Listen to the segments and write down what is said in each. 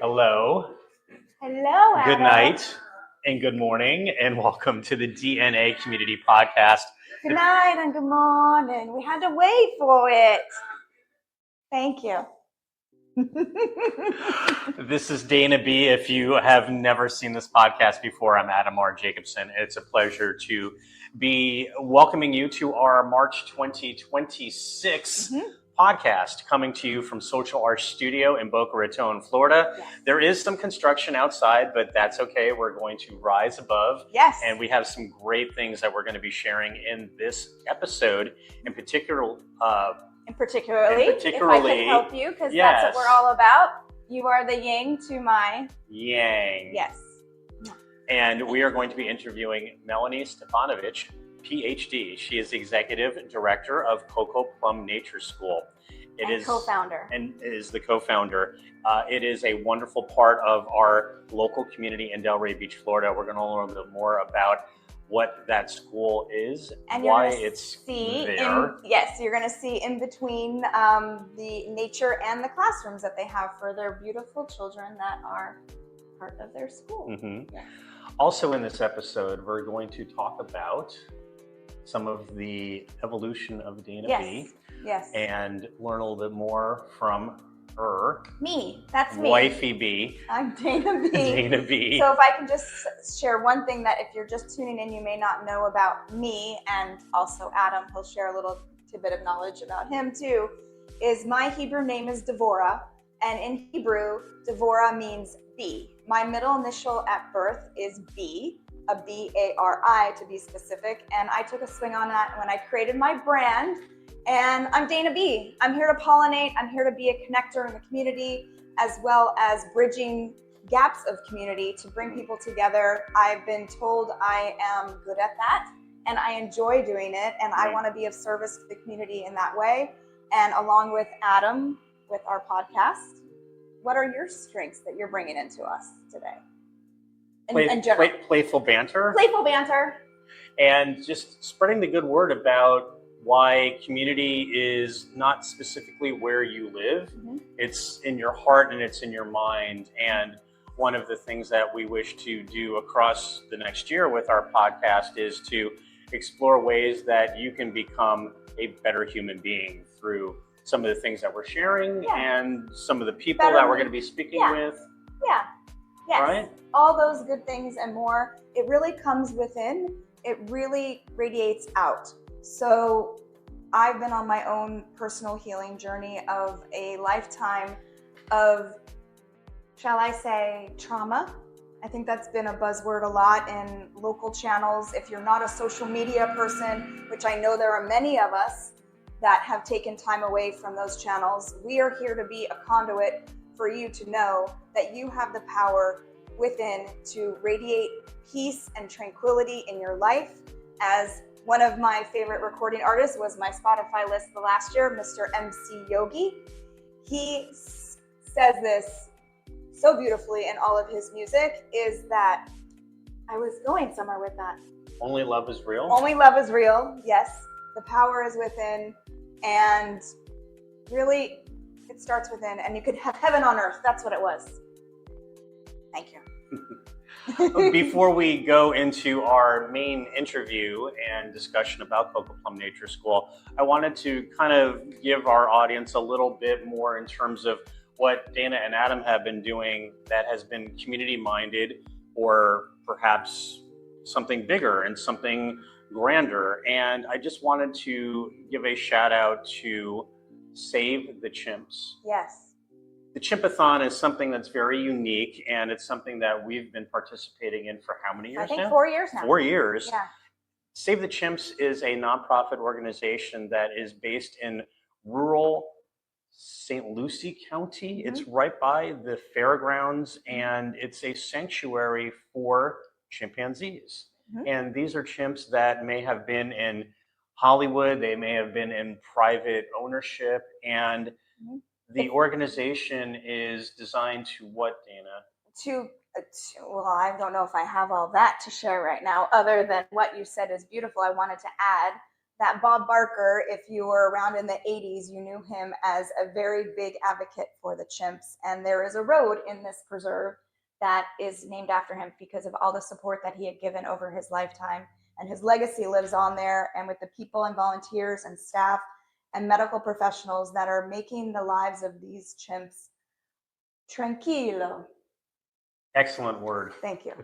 Hello. Hello, Adam. Good night and good morning, and welcome to the DNA Community Podcast. Good night and good morning. We had to wait for it. Thank you. This is Dana B. If you have never seen this podcast before, I'm Adam R. Jacobson. It's a pleasure to be welcoming you to our March 2026 podcast, coming to you from Social Arts Studio in Boca Raton, Florida. Yes. There is some construction outside, but that's okay. We're going to rise above. Yes. And we have some great things that we're going to be sharing in this episode, particularly, if I can help you, because yes, that's what we're all about. You are the yin to my yang. Yes. And we are going to be interviewing Melanie Stefanovic, Ph.D. She is the Executive Director of Cocoplum Nature School. Co-founder. And is the co-founder. It is a wonderful part of our local community in Delray Beach, Florida. We're going to learn a little bit more about what that school is, and why it's there. You're going to see in between the nature and the classrooms that they have for their beautiful children that are part of their school. Mm-hmm. Yes. Also in this episode, we're going to talk about some of the evolution of Dana B. Yes. And learn a little bit more from her. Me. That's me. Wifey B. I'm Dana B. Dana B. So if I can just share one thing that if you're just tuning in, you may not know about me, and also Adam, he'll share a little tidbit of knowledge about him too, is my Hebrew name is Devorah, and in Hebrew, Devorah means bee. My middle initial at birth is B, a B-A-R-I to be specific, and I took a swing on that when I created my brand. And I'm Dana B. I'm here to pollinate. I'm here to be a connector in the community, as well as bridging gaps of community to bring people together. I've been told I am good at that, and I enjoy doing it, and I want to be of service to the community in that way. And along with Adam, with our podcast, what are your strengths that you're bringing into us today? In general. Playful banter. Playful banter. And just spreading the good word about why community is not specifically where you live. Mm-hmm. It's in your heart and it's in your mind. And one of the things that we wish to do across the next year with our podcast is to explore ways that you can become a better human being through some of the things that we're sharing and some of the people that we're going to be speaking with. Yeah. Yes. Right? All those good things and more. It really comes within. It really radiates out. So I've been on my own personal healing journey of a lifetime of, shall I say, trauma. I think that's been a buzzword a lot in local channels. If you're not a social media person, which I know there are many of us that have taken time away from those channels, we are here to be a conduit for you to know that you have the power within to radiate peace and tranquility in your life. As one of my favorite recording artists was my Spotify list the last year, Mr. MC Yogi. He says this so beautifully in all of his music, is that, I was going somewhere with that. Only love is real? Only love is real, yes. The power is within, and really, it starts within, and you could have heaven on earth. That's what it was. Thank you. Before we go into our main interview and discussion about Cocoplum Nature School, I wanted to kind of give our audience a little bit more in terms of what Dana and Adam have been doing that has been community-minded, or perhaps something bigger and something grander. And I just wanted to give a shout out to Save the Chimps. Yes. The Chimpathon is something that's very unique, and it's something that we've been participating in for how many years now? I think 4 years now. 4 years. Yeah. Save the Chimps is a nonprofit organization that is based in rural St. Lucie County. Mm-hmm. It's right by the fairgrounds, and it's a sanctuary for chimpanzees. Mm-hmm. And these are chimps that may have been in Hollywood, they may have been in private ownership, and the organization is designed to what, Dana? Well, I don't know if I have all that to share right now, other than what you said is beautiful. I wanted to add that Bob Barker, if you were around in the 80s, you knew him as a very big advocate for the chimps. And there is a road in this preserve that is named after him because of all the support that he had given over his lifetime. And his legacy lives on there, and with the people and volunteers and staff and medical professionals that are making the lives of these chimps tranquilo. Excellent word. Thank you.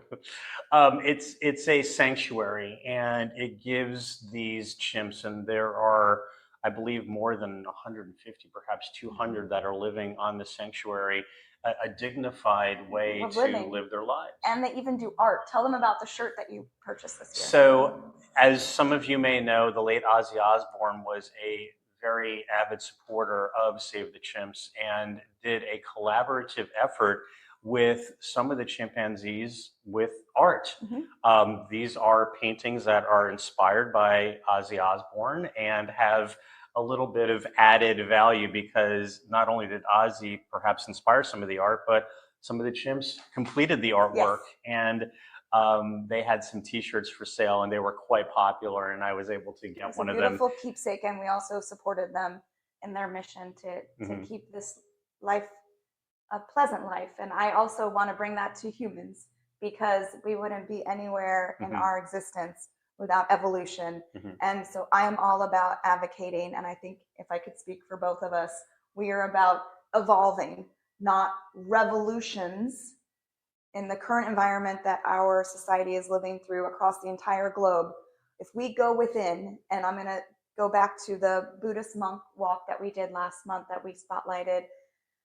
It's a sanctuary, and it gives these chimps, and there are, I believe, more than 150, perhaps 200 that are living on the sanctuary, a dignified way to live their lives. And they even do art. Tell them about the shirt that you purchased this year. So, as some of you may know, the late Ozzy Osbourne was a very avid supporter of Save the Chimps and did a collaborative effort with some of the chimpanzees with art. These are paintings that are inspired by Ozzy Osbourne and have a little bit of added value because not only did Ozzy perhaps inspire some of the art, but some of the chimps completed the artwork. And they had some T-shirts for sale, and they were quite popular. And I was able to get one of them. Beautiful keepsake, and we also supported them in their mission to keep this life a pleasant life. And I also want to bring that to humans because we wouldn't be anywhere in our existence without evolution. And so I am all about advocating. And I think if I could speak for both of us, we are about evolving, not revolutions in the current environment that our society is living through across the entire globe. If we go within, and I'm going to go back to the Buddhist monk walk that we did last month that we spotlighted,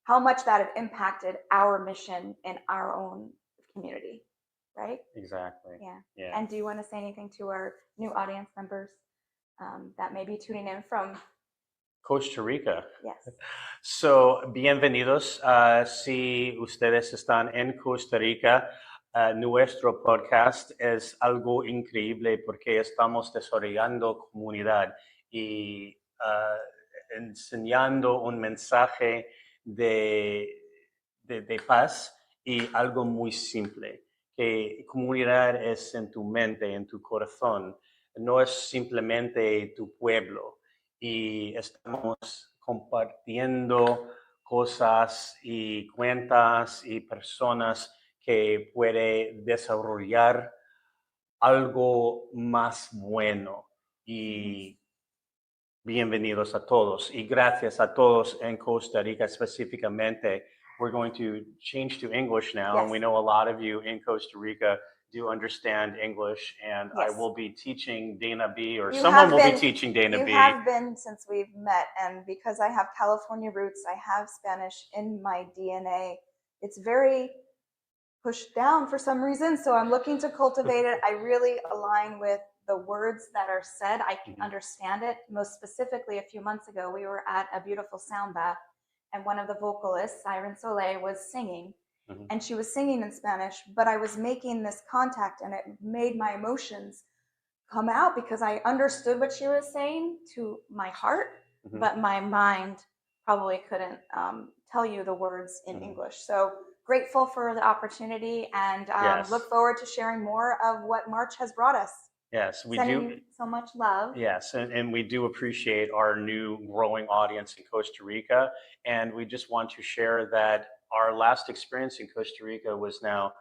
how much that had impacted our mission in our own community, right? Exactly. Yeah. And do you want to say anything to our new audience members that may be tuning in from Costa Rica? Yes. So, bienvenidos. Si ustedes están en Costa Rica, nuestro podcast es algo increíble porque estamos desarrollando comunidad y enseñando un mensaje de paz y algo muy simple, que comunidad es en tu mente, en tu corazón, no es simplemente tu pueblo. Y estamos compartiendo cosas y cuentas y personas que puede desarrollar algo más bueno. Y bienvenidos a todos y gracias a todos en Costa Rica específicamente. We're going to change to English now. Yes. And we know a lot of you in Costa Rica do understand English, and Yes. I will be teaching Dana B, or You someone will have be teaching Dana B. You have been since we've met, and because I have California roots, I have Spanish in my DNA. It's very pushed down for some reason, so I'm looking to cultivate it. I really align with the words that are said. I can understand it. Most specifically, a few months ago, we were at a beautiful sound bath, and one of the vocalists, Siren Soleil, was singing. And she was singing in Spanish, but I was making this contact, and it made my emotions come out because I understood what she was saying to my heart, but my mind probably couldn't tell you the words in English. So grateful for the opportunity, and look forward to sharing more of what March has brought us. Yes, we Sending do. You so much love. Yes, and we do appreciate our new growing audience in Costa Rica. And we just want to share that our last experience in Costa Rica was now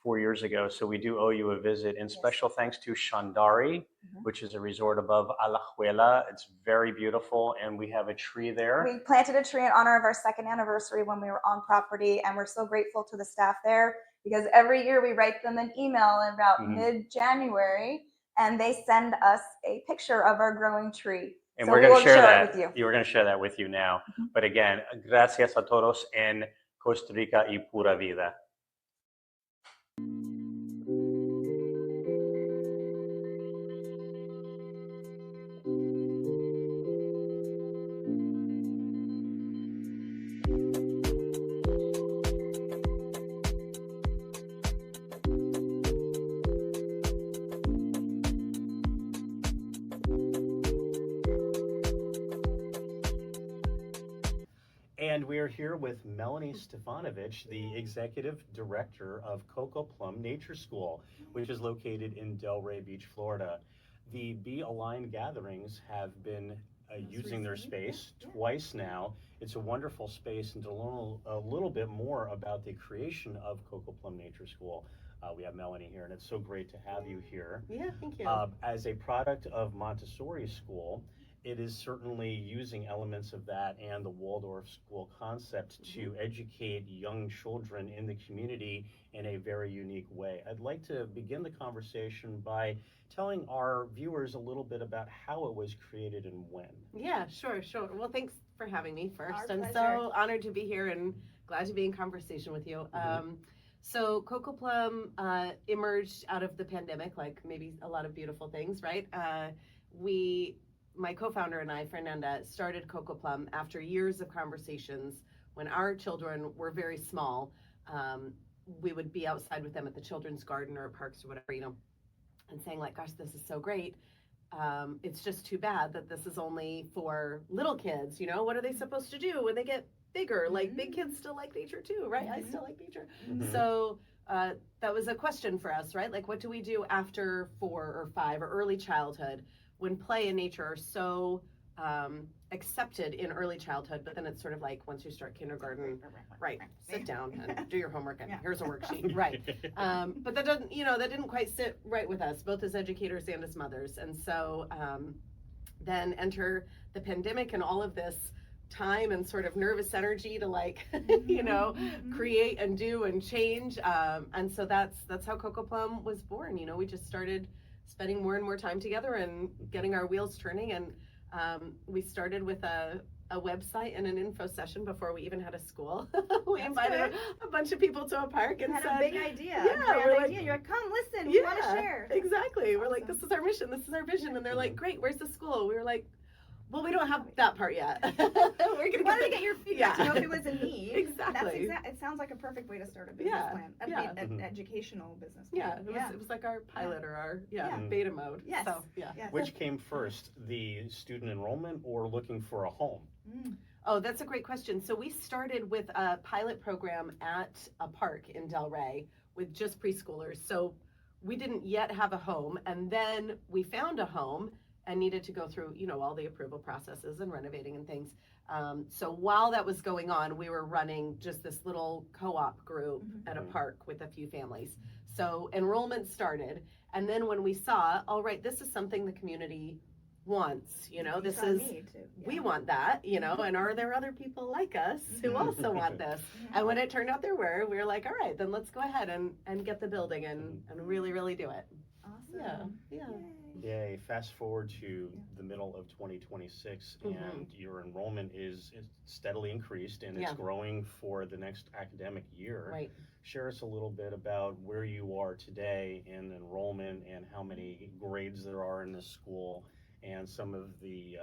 4 years ago. So we do owe you a visit. And special thanks to Shandari, which is a resort above Alajuela. It's very beautiful, and we have a tree there. We planted a tree in honor of our second anniversary when we were on property, and we're so grateful to the staff there because every year we write them an email in about mid-January, and they send us a picture of our growing tree. And so we're going to share that with you. We're going to share that with you now. But again, gracias a todos en Costa Rica y pura vida. And we are here with Melanie Stefanovic, the Executive Director of Cocoplum Nature School, which is located in Delray Beach, Florida. The Be Aligned gatherings have been using their recently, space twice now. It's a wonderful space, and to learn a little bit more about the creation of Cocoplum Nature School, we have Melanie here, and it's so great to have you here. Yeah, thank you. As a product of Montessori school, it is certainly using elements of that and the Waldorf school concept to educate young children in the community in a very unique way. I'd like to begin the conversation by telling our viewers a little bit about how it was created and when. Yeah, sure. Well, thanks for having me first. Our I'm pleasure. so honored to be here and glad to be in conversation with you. So Cocoplum emerged out of the pandemic, like maybe a lot of beautiful things, right? My co-founder and I, Fernanda, started Cocoplum after years of conversations when our children were very small. We would be outside with them at the children's garden or parks or whatever, and saying like, gosh, this is so great. It's just too bad that this is only for little kids. What are they supposed to do when they get bigger? Like big kids still like nature too, right? I still like nature. So that was a question for us, right? Like, what do we do after 4 or 5 or early childhood when play and nature are so accepted in early childhood, but then it's sort of like once you start kindergarten, right, sit down and do your homework and here's a worksheet, right. But that didn't quite sit right with us, both as educators and as mothers. And so then enter the pandemic and all of this time and sort of nervous energy to like, create and do and change. And so that's how Cocoplum was born. We just started spending more and more time together and getting our wheels turning. And we started with a website and an info session before we even had a school. We invited a bunch of people to a park and had said, a big idea. Yeah, we're like, you're like, come listen, we want to share. Exactly. We're like, this is our mission, this is our vision. And they're like, great, where's the school? We were like, well, we don't have that part yet. We're wanted to get your feedback to know if it was a need. Exactly. It sounds like a perfect way to start a business plan. An educational business plan. It was like our pilot or our beta mode. Yes. So, Yes. Which came first, the student enrollment or looking for a home? Oh, that's a great question. So we started with a pilot program at a park in Delray with just preschoolers. So we didn't yet have a home, and then we found a home and needed to go through, all the approval processes and renovating and things. So while that was going on, we were running just this little co-op group at a park with a few families. So enrollment started, and then when we saw, all right, this is something the community wants, we want that, and are there other people like us who also want this? And when it turned out there were, we were like, all right, then let's go ahead and get the building and really, really do it. Awesome. Yeah. Yay. Fast forward to the middle of 2026 and your enrollment is steadily increased and it's growing for the next academic year. Right. Share us a little bit about where you are today in enrollment and how many grades there are in this school and some of the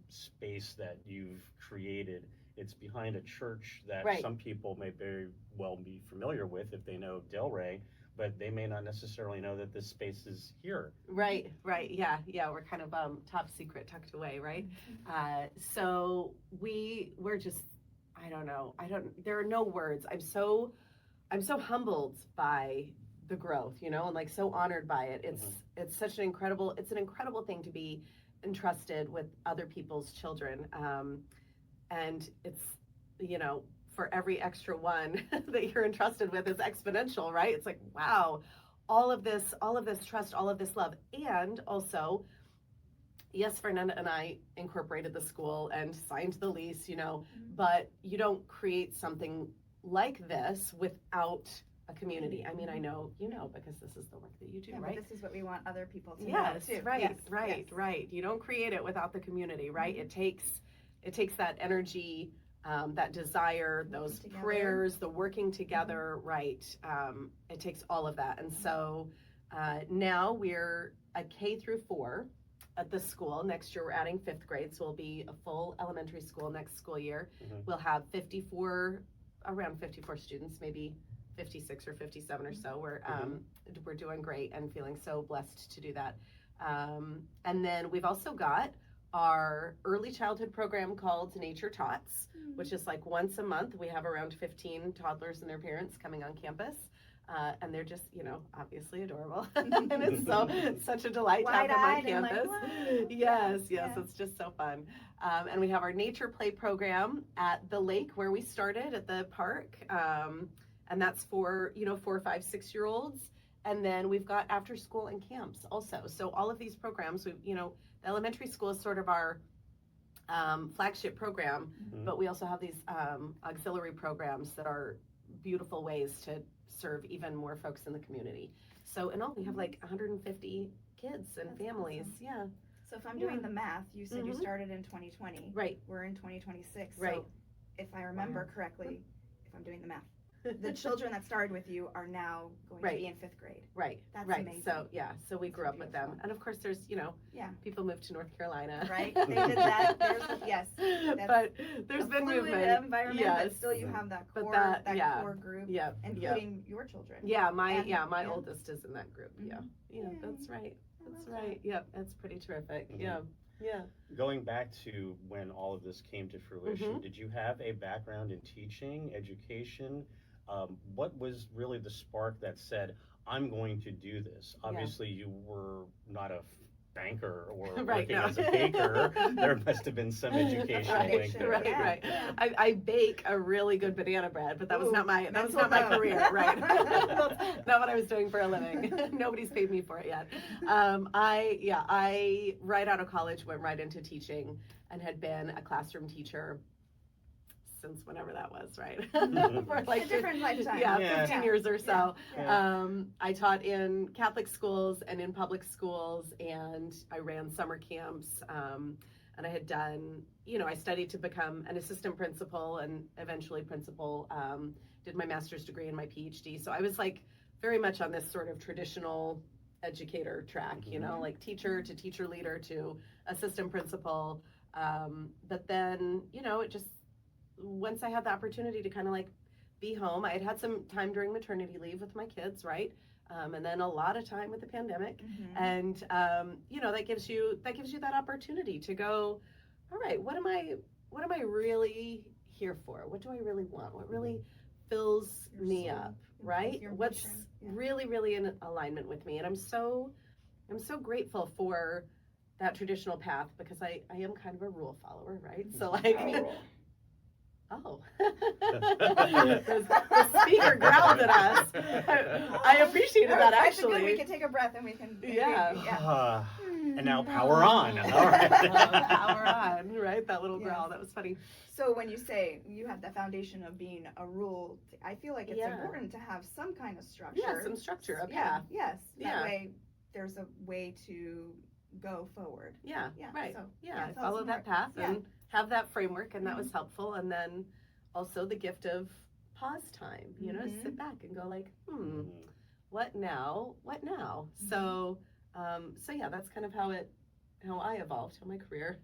space that you've created. It's behind a church that some people may very well be familiar with if they know Delray, but they may not necessarily know that this space is here. Right. Yeah. We're kind of top secret, tucked away, right? So we're just, I don't know. There are no words. I'm so humbled by the growth, and like so honored by it. It's such an incredible thing to be entrusted with other people's children. And it's, for every extra one that you're entrusted with is exponential, right? It's like, wow, all of this trust, all of this love. And also, yes, Fernanda and I incorporated the school and signed the lease, but you don't create something like this without a community. I mean, I know, because this is the work that you do, right? But this is what we want other people to know Yes, too. Right. You don't create it without the community, right? It takes that energy, that desire, those prayers, the working together, right? It takes all of that. And so now we're a K through 4 at the school. Next year we're adding 5th grade, so we'll be a full elementary school next school year. We'll have around 54 students, maybe 56 or 57 or so. We're doing great and feeling so blessed to do that. And then we've also got our early childhood program called Nature Tots, which is like once a month. We have around 15 toddlers and their parents coming on campus. And they're just, obviously adorable. And it's such a delight to have them on campus. Yes, it's just so fun. And we have our nature play program at the lake where we started at the park. And that's for, 4, 5, 6-year-olds. And then we've got after school and camps also. So all of these programs, the elementary school is sort of our flagship program, but we also have these auxiliary programs that are beautiful ways to serve even more folks in the community. So in all, we have like 150 kids and families. Awesome. Yeah. So if I'm doing the math, you said you started in 2020. Right. We're in 2026. Right. So if I remember correctly, if I'm doing the math, the children that started with you are now going to be in 5th grade. Right. That's right. amazing. So we grew up with them. And of course there's, people moved to North Carolina. Right. They did that. But there's been movement. Environment, but still you have that core group, including your children. Yeah, my oldest is in that group. Yeah, that's right. That's right. Yep, that's pretty terrific. Yeah. Going back to when all of this came to fruition, did you have a background in teaching, education? What was really the spark that said, I'm going to do this? Obviously, you were not a banker or working as a baker. There must have been some education linked there. Right. I bake a really good banana bread, but that was not my career. Right. That's not what I was doing for a living. Nobody's paid me for it yet. I right out of college went right into teaching and had been a classroom teacher since whenever that was, right? For like a different lifetime. 15 years or so. I taught in Catholic schools and in public schools, and I ran summer camps, and I had done, I studied to become an assistant principal and eventually principal, did my master's degree and my Ph.D. So I was like very much on this sort of traditional educator track, like teacher to teacher leader to assistant principal. But then, it just, once I had the opportunity to kind of like be home, I had some time during maternity leave with my kids, right? And then a lot of time with the pandemic. And, that gives you that opportunity to go, all right, what am I really here for? What do I really want? What really fills me up, right? What's really, really in alignment with me? And I'm so grateful for that traditional path, because I am kind of a rule follower, right? So like, the speaker growled at us. I appreciated that, actually. We can take a breath and we can. And now power on. All right. Power on, right? That little growl. That was funny. So when you say you have the foundation of being a rule, I feel like it's important to have some kind of structure. Yeah, some structure, a path. Yes. That way there's a way to go forward. Right. I follow that path and have that framework, and that was helpful. And then also the gift of pause time, sit back and go like, what now? So that's kind of how I evolved, how my career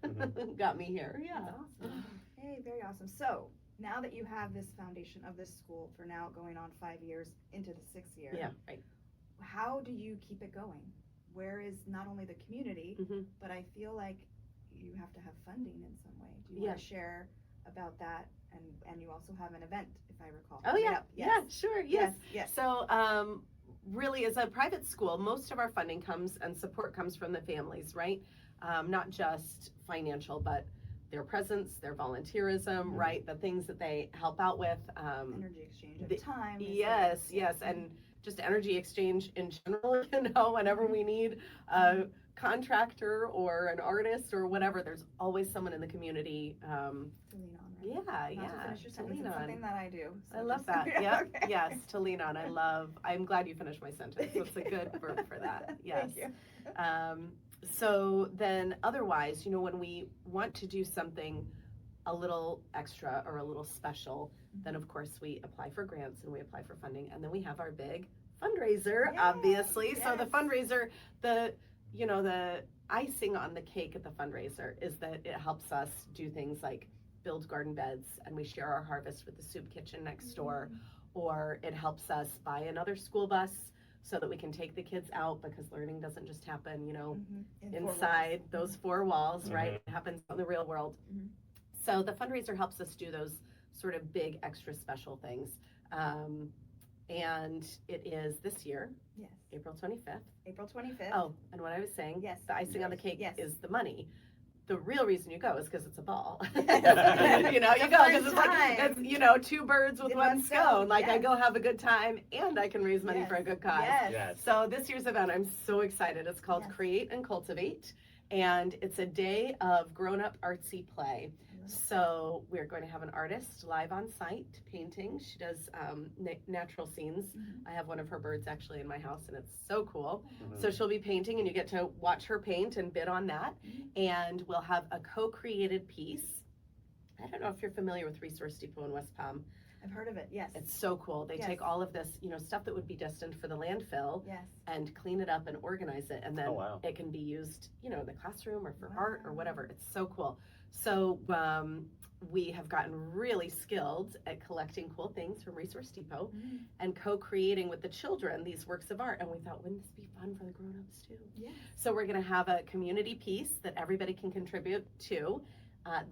got me here. That's awesome. Hey, very awesome. So now that you have this foundation of this school for now going on 5 years into the 6th year, right. How do you keep it going? Where is not only the community, but I feel like you have to have funding in some way. Do you want to share about that? And you also have an event, if I recall. Oh yeah, sure, yes. So really, as a private school, most of our funding comes and support comes from the families, right? Not just financial, but their presence, their volunteerism, right? The things that they help out with. Energy exchange of time. Yes, and just energy exchange in general, whenever we need a contractor or an artist or whatever, there's always someone in the community. To lean on, right? To lean on. Something that I do. So I love that. Okay. Yes, to lean on. I'm glad you finished my sentence. That's a good verb for that. Yes. Thank you. So then otherwise, when we want to do something a little extra or a little special, then of course we apply for grants and we apply for funding, and then we have our big fundraiser, obviously. So the fundraiser, the icing on the cake at the fundraiser is that it helps us do things like build garden beds, and we share our harvest with the soup kitchen next door, or it helps us buy another school bus so that we can take the kids out, because learning doesn't just happen, inside those 4 walls, right? It happens in the real world. So the fundraiser helps us do those sort of big, extra special things. And it is this year, Yes. April 25th. April 25th. Oh, and what I was saying, Yes. the icing on the cake Yes. is the money. The real reason you go is because it's a ball. It's you know, you a go fun because it's like, time. it's, you know, two birds with In one one stone. stone, Like I yes. go have a good time and I can raise money Yes. for a good cause. Yes. Yes. So this year's event, I'm so excited. It's called Yes. Create and Cultivate. And it's a day of grown-up artsy play. So we're going to have an artist live on site painting. She does natural scenes. Mhm. I have one of her birds actually in my house, and it's so cool. Mhm. So she'll be painting, and you get to watch her paint and bid on that. And we'll have a co-created piece. I don't know if you're familiar with Resource Depot in West Palm. I've heard of it, yes. It's so cool. They Yes. take all of this, you know, stuff that would be destined for the landfill Yes. and clean it up and organize it. And then Oh, wow. it can be used, you know, in the classroom or for Wow. art or whatever. It's so cool. So we have gotten really skilled at collecting cool things from Resource Depot Mm. and co-creating with the children these works of art. And we thought, wouldn't this be fun for the grown-ups too? Yes. So we're going to have a community piece that everybody can contribute to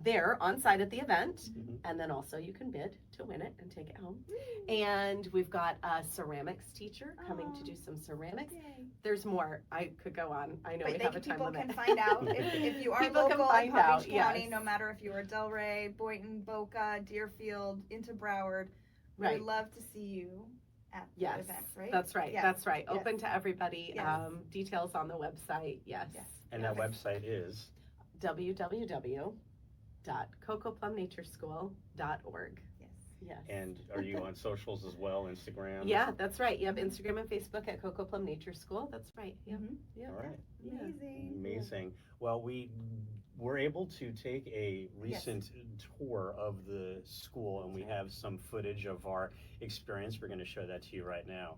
there on site at the event. Mhm. And then also you can bid to win it and take it home. And we've got a ceramics teacher coming to do some ceramics. Yay. There's more. I could go on. I know But we have a time people limit. can find out if you are People can local in find Palm out, Beach County, yes. no matter if you are Delray, Boynton, Boca, Deerfield, into Broward. We Right. would love to see you at Yes. the event, right? That's right. Yes. That's right. Yes. Open to everybody. Yes. Details on the website. Yes. Yes. And that Okay. website is? www.cocoplumbnatureschool.org. Yes. Yes. And are you on socials as well, Instagram? Yeah, that's right. Yep, Instagram and Facebook at Cocoplum Nature School. That's right. Yep. Mhm. Yep. All right. Yeah. Amazing. Amazing. Well, we were able to take a recent tour of the school, and we have some footage of our experience. We're going to show that to you right now.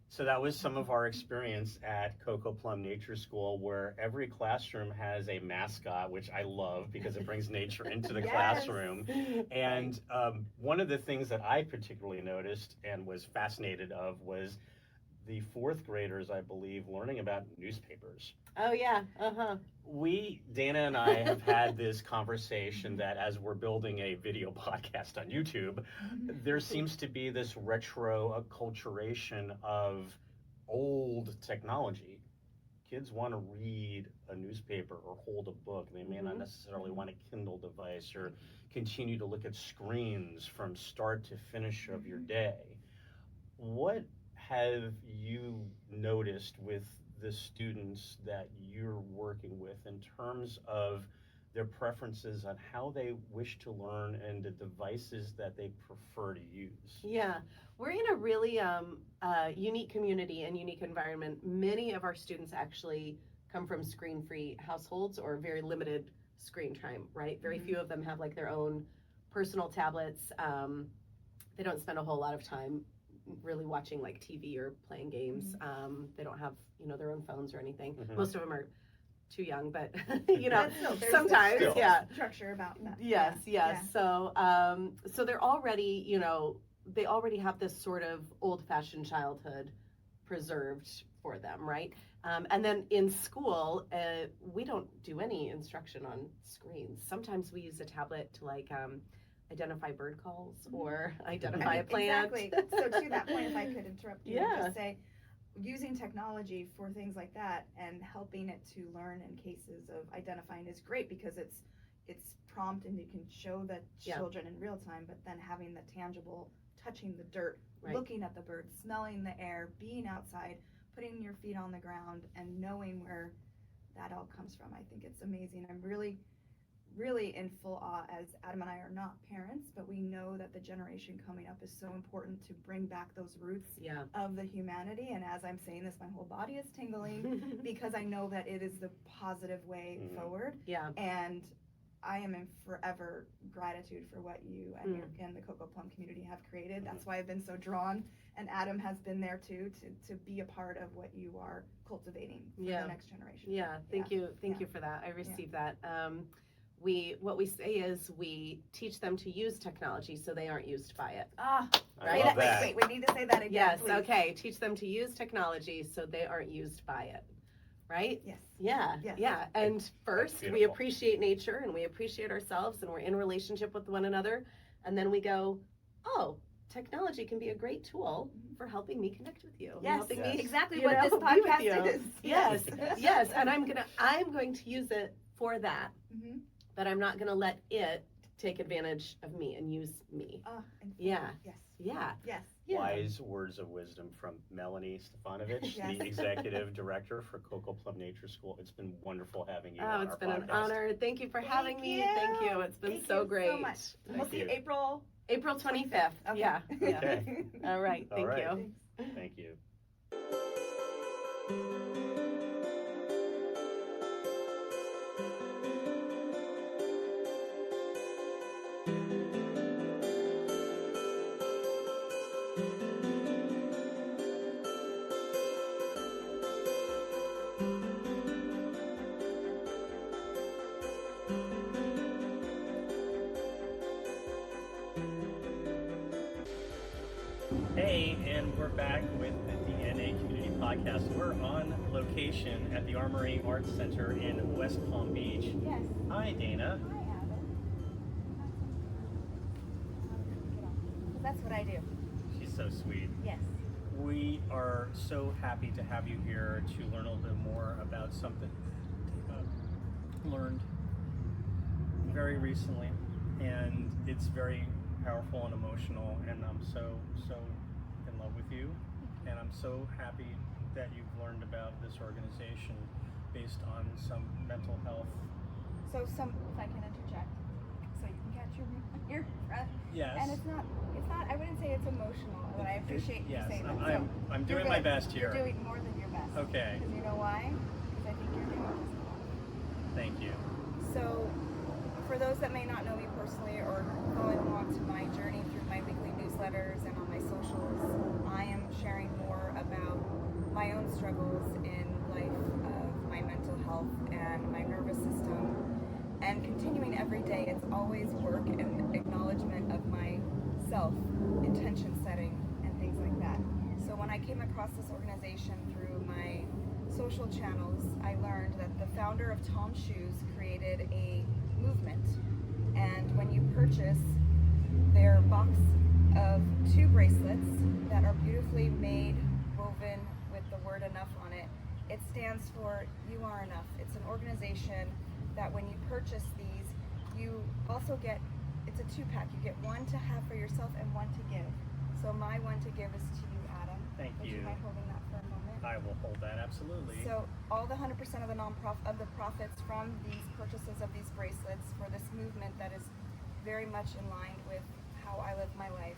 So that was some of our experience at Cocoplum Nature School, where every classroom has a mascot, which I love because it brings nature into the Yes. classroom. And one of the things that I particularly noticed and was fascinated of was the fourth graders, I believe, learning about newspapers. Oh yeah, Dana and I have had this conversation that as we're building a video podcast on YouTube, there seems to be this retro acculturation of old technology. Kids want to read a newspaper or hold a book. They may not necessarily want a Kindle device or continue to look at screens from start to finish of your day. What have you noticed with the students that you're working with in terms of their preferences on how they wish to learn and the devices that they prefer to use? Yeah, we're in a really unique community and unique environment. Many of our students actually come from screen-free households or very limited screen time, right? Very few of them have like their own personal tablets. They don't spend a whole lot of time really watching like TV or playing games. They don't have, their own phones or anything. Most of them are too young, but sometimes, structure about that. Yes. So they're already, they already have this sort of old-fashioned childhood preserved for them, right? And then in school, we don't do any instruction on screens. Sometimes we use a tablet to like identify bird calls or identify a plant. Exactly. So to that point, if I could interrupt you and just say, using technology for things like that and helping it to learn in cases of identifying is great because it's prompt and you can show the children in real time, but then having the tangible, touching the dirt, looking at the birds, smelling the air, being outside, putting your feet on the ground and knowing where that all comes from. I think it's amazing. I'm really in full awe as Adam and I are not parents, but we know that the generation coming up is so important to bring back those roots of the humanity. And as I'm saying this, my whole body is tingling because I know that it is the positive way forward. Yeah. And I am in forever gratitude for what you and the Cocoplum community have created. That's why I've been so drawn, and Adam has been there too, to be a part of what you are cultivating for the next generation. Yeah, thank you for that. I received that. What we say is we teach them to use technology so they aren't used by it. Right? Wait, we need to say that again. Yes, please. okay. Teach them to use technology so they aren't used by it. Right? Yes. Yeah. And first, we appreciate nature and we appreciate ourselves and we're in relationship with one another. And then we go, oh, technology can be a great tool for helping me connect with you. Yes, helping me, exactly what this podcast is. Yes. And I'm going to use it for that. But I'm not going to let it take advantage of me and use me. Yes. Wise words of wisdom from Melanie Stefanovic, the Executive Director for Cocoplum Nature School. It's been wonderful having you on our podcast. It's been an honor. Thank you for having me. Thank you. It's been so great. So much. We'll see you April 25th. Okay. Yeah. Okay. All right. Thank you. Thank you. Hey, and we're back with the DNA Community Podcast. We're on location at the Armory Arts Center in West Palm Beach. Yes. Hi, Dana. Hi, Adam. That's what I do. She's so sweet. Yes. We are so happy to have you here to learn a little bit more about something learned very recently, and it's very powerful and emotional, and I'm so in love with you, and I'm so happy that you've learned about this organization based on some mental health. So if I can interject, so you can catch your breath. Yes. And it's not, I wouldn't say it's emotional, but I appreciate you saying that. I'm doing my best here. You're doing more than your best. Okay. Because you know why? Because I think you're doing just well. Thank you. So, for those that may not know me personally or following along to my journey through my weekly newsletters and on my socials, I am sharing more about my own struggles in life of my mental health and my nervous system, and continuing every day. It's always work and acknowledgement of myself, intention setting, and things like that. So when I came across this organization through my social channels, I learned that the founder of Tom Shoes created a movement, and when you purchase their box of 2 bracelets that are beautifully made, woven with the word enough on it, it stands for You Are Enough. It's an organization that when you purchase these, you also get, it's a 2-pack. You get one to have for yourself and one to give. So my one to give is to you, Adam. Thank Would you. you mind holding that for a moment? I will hold that, absolutely. So all the 100% of the profits from these purchases of these bracelets for this movement that is very much in line with how I live my life,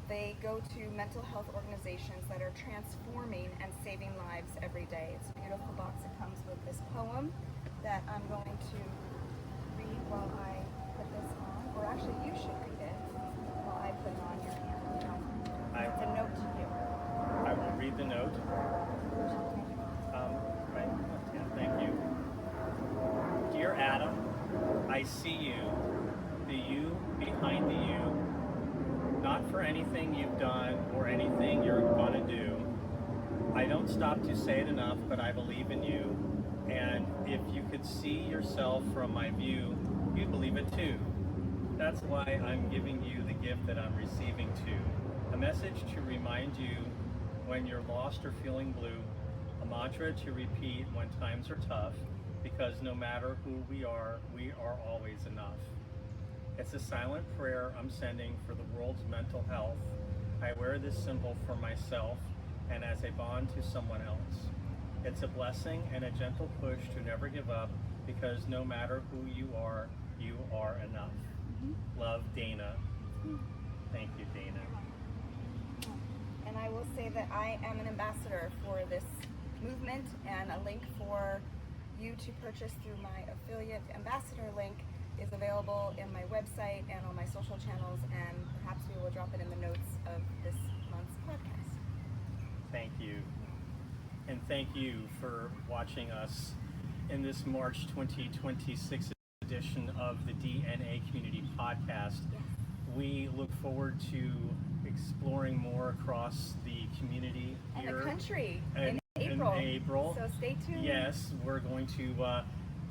they go to mental health organizations that are transforming and saving lives every day. It's a beautiful box. It comes with this poem that I'm going to read while I put this on, or actually you should read it while I put it on your hand. It's a note to you. I will read the note. Right. Yeah, thank you. Dear Adam, I see you, the you behind the you, not for anything you've done or anything you're gonna do. I don't stop to say it enough, but I believe in you. And if you could see yourself from my view, you'd believe it too. That's why I'm giving you the gift that I'm receiving too. A message to remind you when you're lost or feeling blue, a mantra to repeat when times are tough, because no matter who we are always enough. It's a silent prayer I'm sending for the world's mental health. I wear this symbol for myself and as a bond to someone else. It's a blessing and a gentle push to never give up, because no matter who you are enough. Love, Dana. Thank you, Dana. And I will say that I am an ambassador for this movement, and a link for you to purchase through my affiliate ambassador link is available in my website and on my social channels, and perhaps we will drop it in the notes of this month's podcast. Thank you. And thank you for watching us in this March 2026 edition of the DNA Community Podcast. Yes. We look forward to exploring more across the community And here. the country in April. So stay tuned. Yes, we're going to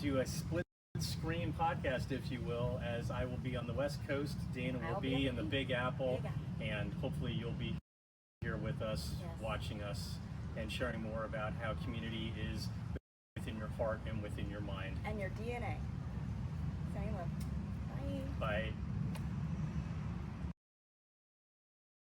do a split screen podcast, if you will, as I will be on the West Coast, Dana will be in the Big Apple, and hopefully you'll be here with us, watching us, and sharing more about how community is within your heart and within your mind. And your DNA. Sending love. Bye. Bye.